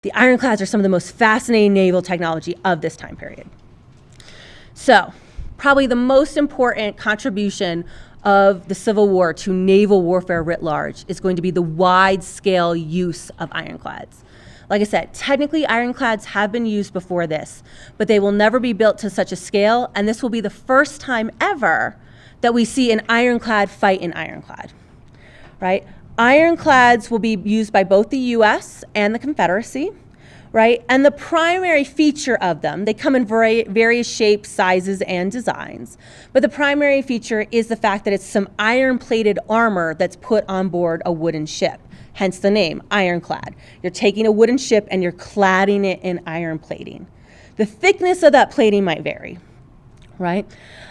The ironclads are some of the most fascinating naval technology of this time period. So, probably the most important contribution of the Civil War to naval warfare writ large is going to be the wide-scale use of ironclads. Like I said, technically ironclads have been used before this, but they will never be built to such a scale, and this will be the first time ever that we see an ironclad fight an ironclad, right? Ironclads will be used by both the US and the Confederacy, right? And the primary feature of them, they come in various shapes, sizes, and designs, but the primary feature is the fact that it's some iron-plated armor that's put on board a wooden ship, hence the name, ironclad. You're taking a wooden ship and you're cladding it in iron plating. The thickness of that plating might vary, right?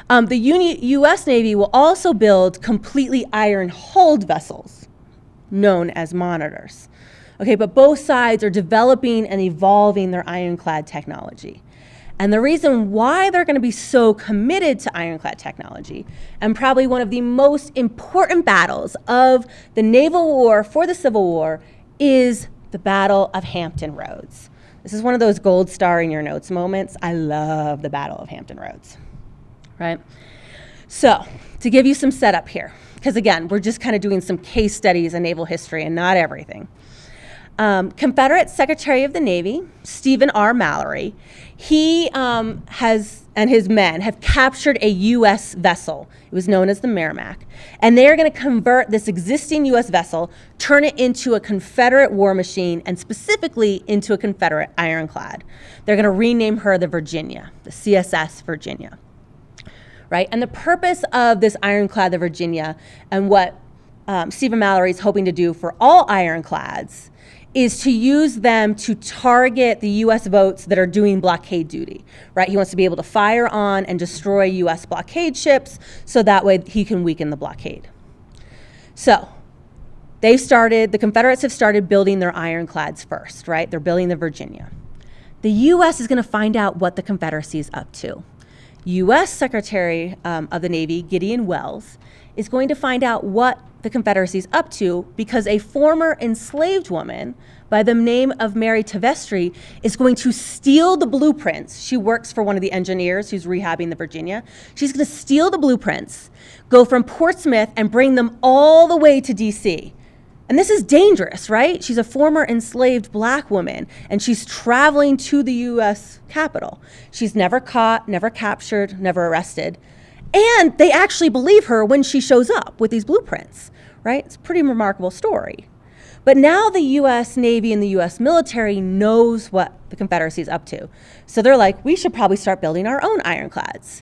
The US Navy will also build completely iron-hulled vessels, known as monitors. Okay, but both sides are developing and evolving their ironclad technology. And the reason why they're going to be so committed to ironclad technology, and probably one of the most important battles of the naval war for the Civil War, is the Battle of Hampton Roads. This is one of those gold star in your notes moments. I love the Battle of Hampton Roads, right? So, to give you some setup here, because again, we're just kind of doing some case studies in naval history and not everything. Confederate Secretary of the Navy, Stephen R. Mallory, he and his men have captured a U.S. vessel. It was known as the Merrimack. And they are going to convert this existing U.S. vessel, turn it into a Confederate war machine, and specifically into a Confederate ironclad. They're going to rename her the Virginia, the CSS Virginia. Right? And the purpose of this ironclad, the Virginia, and what Stephen Mallory is hoping to do for all ironclads is to use them to target the U.S. boats that are doing blockade duty, right? He wants to be able to fire on and destroy U.S. blockade ships so that way he can weaken the blockade. So the Confederates have started building their ironclads first, right? They're building the Virginia. The U.S. is going to find out what the Confederacy is up to. U.S. Secretary of the Navy, Gideon Welles, is going to find out what the Confederacy is up to because a former enslaved woman by the name of Mary Tavestry is going to steal the blueprints. She works for one of the engineers who's rehabbing the Virginia. She's going to steal the blueprints, go from Portsmouth and bring them all the way to D.C. And this is dangerous, right? She's a former enslaved black woman, and she's traveling to the U.S. Capitol. She's never caught, never captured, never arrested. And they actually believe her when she shows up with these blueprints, right? It's a pretty remarkable story. But now the U.S. Navy and the U.S. military knows what the Confederacy is up to. So they're like, we should probably start building our own ironclads.